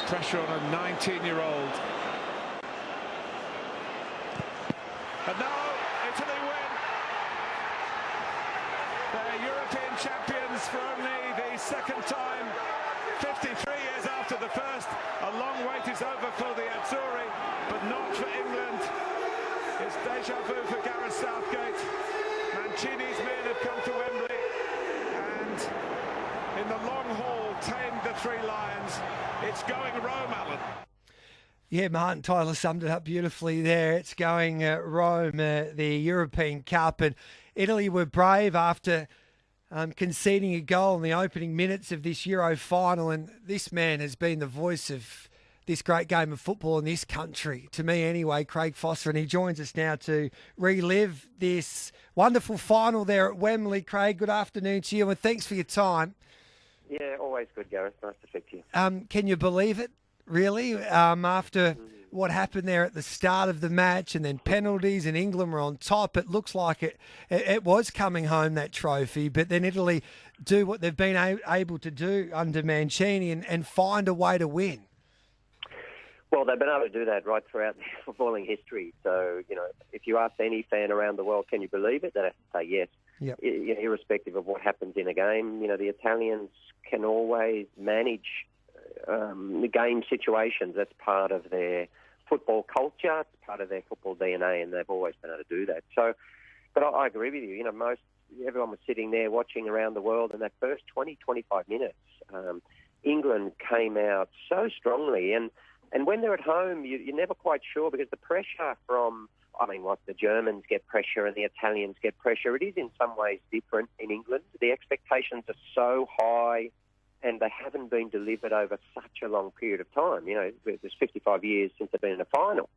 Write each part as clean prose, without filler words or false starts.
Pressure on a 19-year-old. And now Italy win. They're European champions for only the second time. 53 years after the first. A long wait is over for the Azzurri, but not for England. It's deja vu for Gareth Southgate. Mancini's men have come to Wembley and in the long haul tamed the Three Lions. It's going Rome, Alan. Yeah, Martin Tyler summed it up beautifully there. It's going Rome, the European Cup, and Italy were brave after conceding a goal in the opening minutes of this Euro final, and this man has been the voice of this great game of football in this country, to me anyway, Craig Foster, and he joins us now to relive this wonderful final there at Wembley. Craig, good afternoon to you, and thanks for your time. Yeah, always good, Gareth. Nice to speak to you. Can you believe it, really, after what happened there at the start of the match and then penalties and England were on top? It looks like it was coming home, that trophy, but then Italy do what they've been able to do under Mancini and find a way to win. Well, they've been able to do that right throughout their footballing history. So, if you ask any fan around the world, can you believe it? They'd have to say yes. Yep. Irrespective of what happens in a game, the Italians can always manage the game situations. That's part of their football culture. It's part of their football DNA, and they've always been able to do that. So, but I agree with you. Everyone was sitting there watching around the world, and that first 20, 25 minutes, England came out so strongly. And when they're at home, you're never quite sure, because the pressure from, the Germans get pressure and the Italians get pressure. It is in some ways different in England. The expectations are so high, and they haven't been delivered over such a long period of time. There's 55 years since they've been in a final,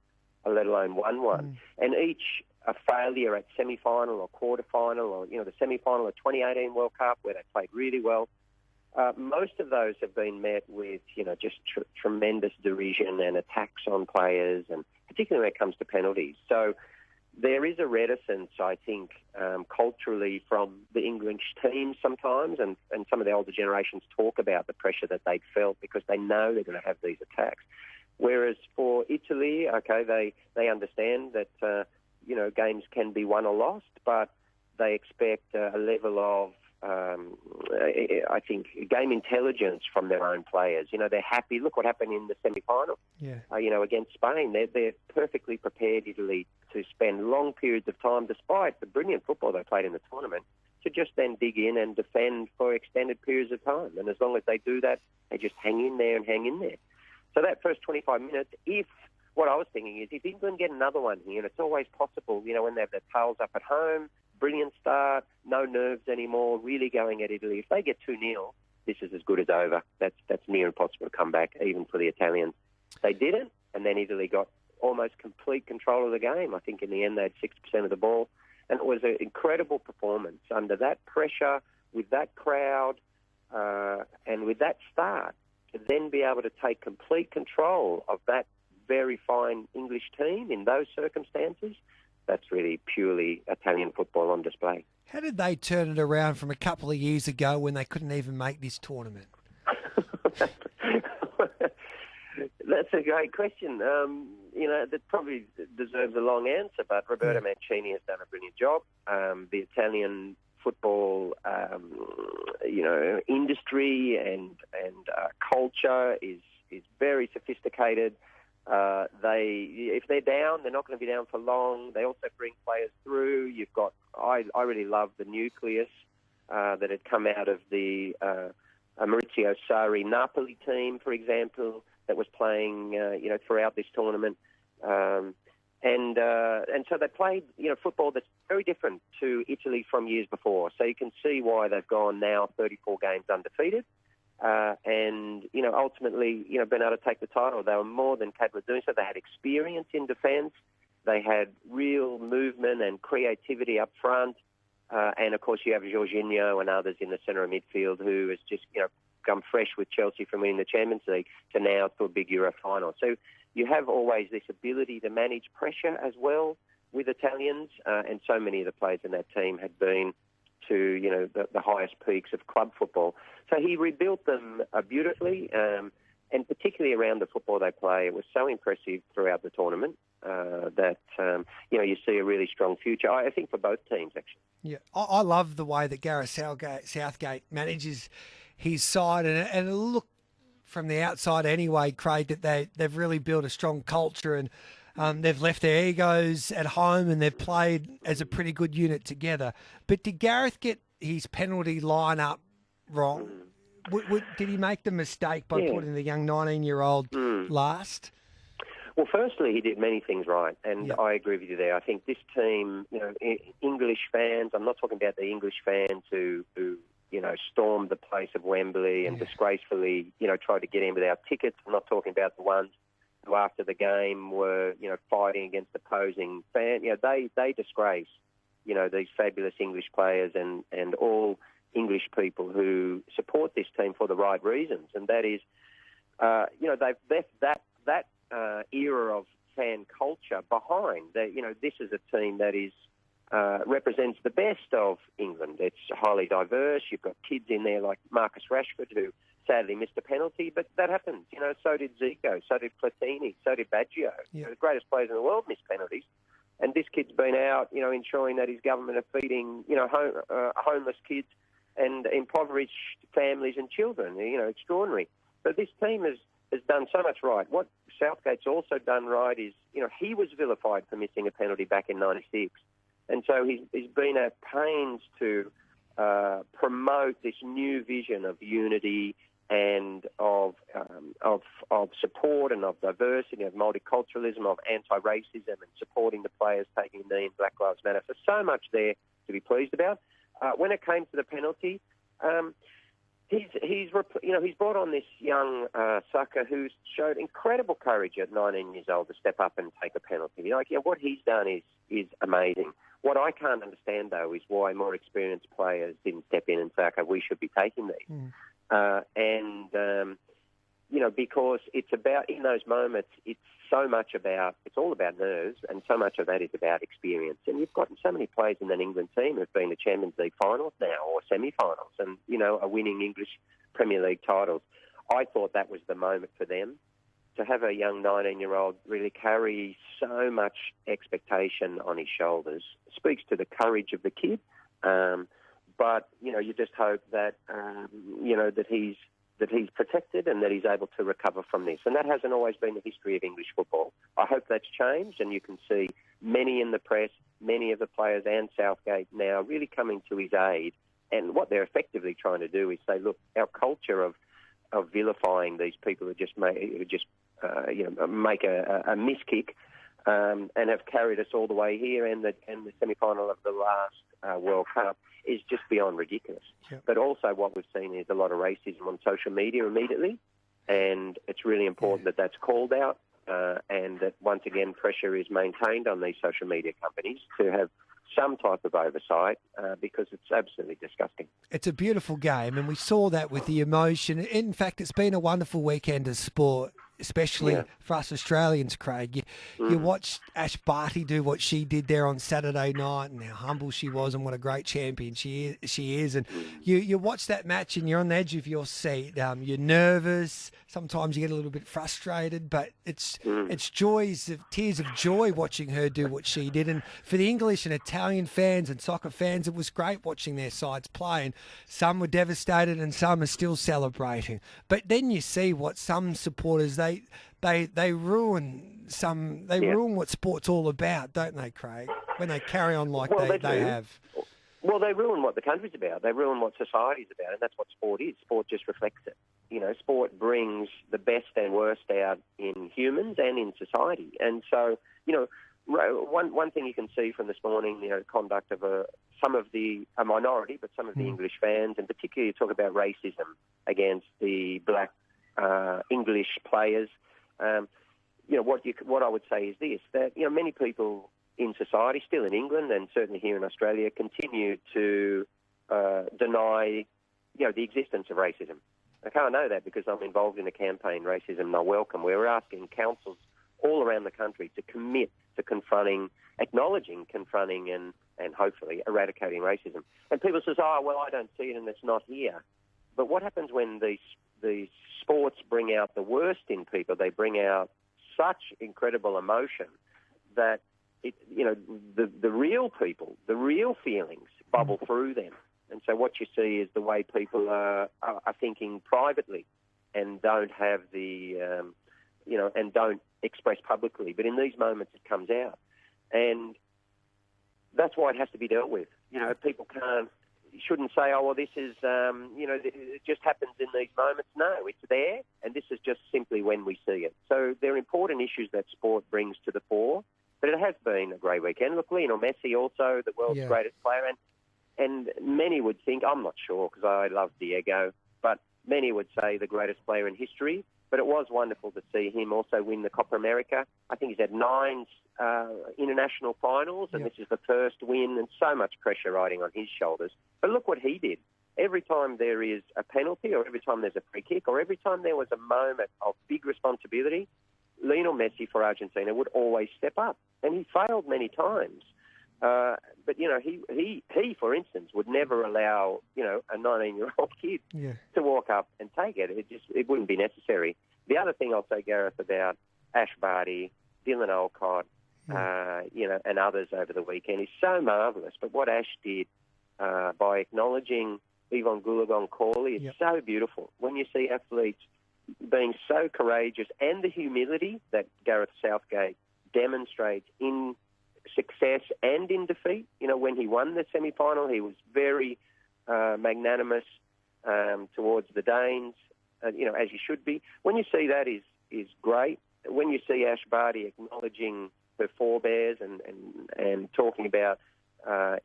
let alone won one. And each a failure at semi-final or quarter-final, or, the semi-final of 2018 World Cup where they played really well, most of those have been met with, just tremendous derision and attacks on players, and particularly when it comes to penalties. So there is a reticence, I think, culturally from the English team sometimes, and some of the older generations talk about the pressure that they'd felt because they know they're going to have these attacks. Whereas for Italy, they understand that, games can be won or lost, but they expect a level of I think, game intelligence from their own players. They're happy. Look what happened in the semi-final. Yeah. Against Spain. They're perfectly prepared, Italy, to spend long periods of time, despite the brilliant football they played in the tournament, to just then dig in and defend for extended periods of time. And as long as they do that, they just hang in there. So that first 25 minutes, what I was thinking is, if England get another one here, and it's always possible, when they have their tails up at home, brilliant start, no nerves anymore, really going at Italy. If they get 2-0, this is as good as over. That's near impossible to come back, even for the Italians. They didn't, and then Italy got almost complete control of the game. I think in the end they had 6% of the ball. And it was an incredible performance under that pressure, with that crowd, and with that start, to then be able to take complete control of that very fine English team in those circumstances. That's really purely Italian football on display. How did they turn it around from a couple of years ago when they couldn't even make this tournament? That's a great question. That probably deserves a long answer, but Roberto Mancini has done a brilliant job. The Italian football, industry and culture is very sophisticated. If they're down, they're not going to be down for long. They also bring players through. You've got, I really love the nucleus that had come out of the Maurizio Sarri Napoli team, for example, that was playing, throughout this tournament. And so they played, football that's very different to Italy from years before. So you can see why they've gone now 34 games undefeated. And ultimately, been able to take the title. They were more than capable of doing so. They had experience in defence. They had real movement and creativity up front. And, of course, you have Jorginho and others in the centre of midfield who has just, come fresh with Chelsea from winning the Champions League to now to a big Euro final. So you have always this ability to manage pressure as well with Italians. And so many of the players in that team had been to, the highest peaks of club football. So he rebuilt them beautifully. and particularly around the football they play. It was so impressive throughout the tournament that you see a really strong future, I think, for both teams, actually. Yeah, I love the way that Gareth Southgate manages his side, and it look from the outside anyway, Craig, that they've really built a strong culture, and they've left their egos at home and they've played as a pretty good unit together. But did Gareth get his penalty lineup wrong? Did he make the mistake by putting the young 19-year-old last? Well, firstly, he did many things right, and I agree with you there. I think this team, English fans, I'm not talking about the English fans who stormed the place of Wembley and disgracefully, tried to get in without tickets. I'm not talking about the ones who after the game were, fighting against opposing fans. They disgrace, these fabulous English players and all English people who support this team for the right reasons. And that is, they've left that era of fan culture behind. This is a team that is represents the best of England. It's highly diverse. You've got kids in there like Marcus Rashford, who sadly missed a penalty, but that happens. So did Zico, so did Platini, so did Baggio. The greatest players in the world miss penalties. And this kid's been out, ensuring that his government are feeding, homeless kids and impoverished families and children. Extraordinary. So this team has done so much right. What Southgate's also done right is, he was vilified for missing a penalty back in '96. And so he's been at pains to promote this new vision of unity and of support and of diversity, of multiculturalism, of anti-racism, and supporting the players taking a knee in Black Lives Matter. So much there to be pleased about. When it came to the penalty, he's brought on this young sucker who's showed incredible courage at 19 years old to step up and take a penalty. What he's done is amazing. What I can't understand, though, is why more experienced players didn't step in and say, okay, we should be taking these. Because it's about, in those moments, it's all about nerves, and so much of that is about experience. And you've got so many players in that England team who've been to Champions League finals now, or semi-finals, and, are winning English Premier League titles. I thought that was the moment for them to have a young 19-year-old really carry so much expectation on his shoulders. Speaks to the courage of the kid, but you just hope that that he's protected and that he's able to recover from this. And that hasn't always been the history of English football. I hope that's changed, and you can see many in the press, many of the players and Southgate now really coming to his aid. And what they're effectively trying to do is say, look, our culture of vilifying these people who just make a miss kick and have carried us all the way here, and the semi-final of the last World Cup is just beyond ridiculous. Yep. But also what we've seen is a lot of racism on social media immediately, and it's really important that that's called out and that, once again, pressure is maintained on these social media companies to have some type of oversight because it's absolutely disgusting. It's a beautiful game, and we saw that with the emotion. In fact, it's been a wonderful weekend of sport, especially for us Australians, Craig. You watched Ash Barty do what she did there on Saturday night, and how humble she was, and what a great champion she is. And you watch that match and you're on the edge of your seat. You're nervous. Sometimes you get a little bit frustrated, but it's tears of joy watching her do what she did. And for the English and Italian fans and soccer fans, it was great watching their sides play. And some were devastated and some are still celebrating. But then you see what some supporters, they ruin what sport's all about, don't they, Craig? When they carry on like they have. Well, they ruin what the country's about. They ruin what society's about, and that's what sport is. Sport just reflects it. Sport brings the best and worst out in humans and in society. And so, one thing you can see from this morning, conduct of a minority, but some of the English fans, and particularly you talk about racism against the black English players. What I would say is this: that many people in society, still in England and certainly here in Australia, continue to deny the existence of racism. I can't know that because I'm involved in a campaign, Racism Not Welcome, where we're asking councils all around the country to commit to acknowledging, confronting, and hopefully eradicating racism. And people say, oh, well, I don't see it and it's not here. But what happens when these the sports bring out the worst in people. They bring out such incredible emotion that the real people, the real feelings bubble through them. And so what you see is the way people are thinking privately and don't have the, and don't express publicly. But in these moments, it comes out. And that's why it has to be dealt with. People shouldn't say, oh, well, this is, it just happens in these moments. No, it's there, and this is just simply when we see it. So there are important issues that sport brings to the fore, but it has been a great weekend. Look, Lionel Messi also, the world's greatest player, and many would think, I'm not sure because I love Diego, but many would say the greatest player in history. But it was wonderful to see him also win the Copa America. I think he's had 9 international finals, and this is the first win, and so much pressure riding on his shoulders. But look what he did. Every time there is a penalty, or every time there's a free kick, or every time there was a moment of big responsibility, Lionel Messi for Argentina would always step up. And he failed many times. But, he, for instance, would never allow, a 19-year-old kid to walk up and take it. It wouldn't be necessary. The other thing I'll say, Gareth, about Ash Barty, Dylan Olcott, and others over the weekend is so marvellous. But what Ash did by acknowledging Yvonne Goolagong-Cawley is so beautiful. When you see athletes being so courageous, and the humility that Gareth Southgate demonstrates in success and in defeat. When he won the semi-final, he was very magnanimous towards the Danes, as you should be. When you see that is great. When you see Ash Barty acknowledging her forebears and talking about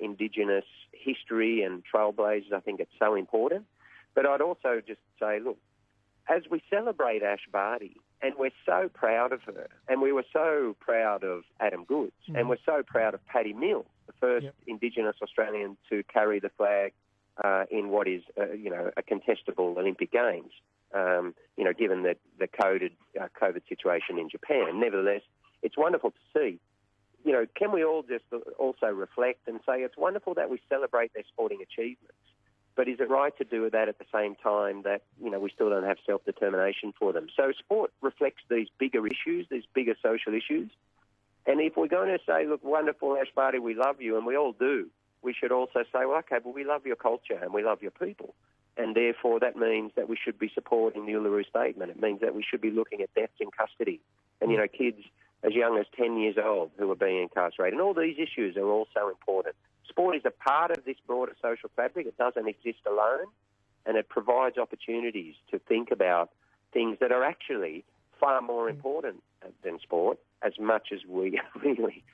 Indigenous history and trailblazers, I think it's so important. But I'd also just say, look, as we celebrate Ash Barty, and we're so proud of her, and we were so proud of Adam Goodes, and we're so proud of Paddy Mills, the first Indigenous Australian to carry the flag in what is, a contestable Olympic Games, given the COVID situation in Japan. Nevertheless, it's wonderful to see. Can we all just also reflect and say it's wonderful that we celebrate their sporting achievements, but is it right to do that at the same time that, we still don't have self-determination for them? So sport reflects these bigger issues, these bigger social issues. And if we're going to say, look, wonderful, Ash Barty, we love you, and we all do, we should also say, well, okay, but we love your culture and we love your people. And therefore that means that we should be supporting the Uluru Statement. It means that we should be looking at deaths in custody. And, kids as young as 10 years old who are being incarcerated. And all these issues are also important. Sport is a part of this broader social fabric. It doesn't exist alone, and it provides opportunities to think about things that are actually far more important than sport, as much as we really,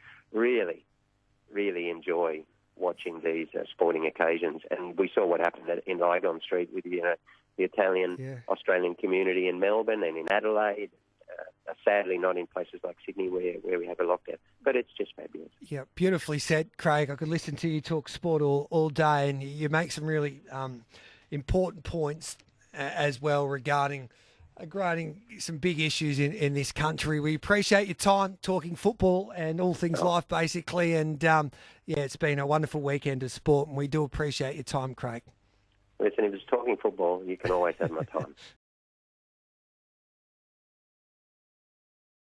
really enjoy watching these sporting occasions. And we saw what happened in Lygon Street with the Italian Australian community in Melbourne and in Adelaide. Sadly not in places like Sydney where we have a lockdown. But it's just fabulous. Yeah, beautifully said, Craig. I could listen to you talk sport all day, and you make some really important points as well regarding some big issues in this country. We appreciate your time talking football and all things life, basically. And, it's been a wonderful weekend of sport, and we do appreciate your time, Craig. Listen, if it's talking football, you can always have my time.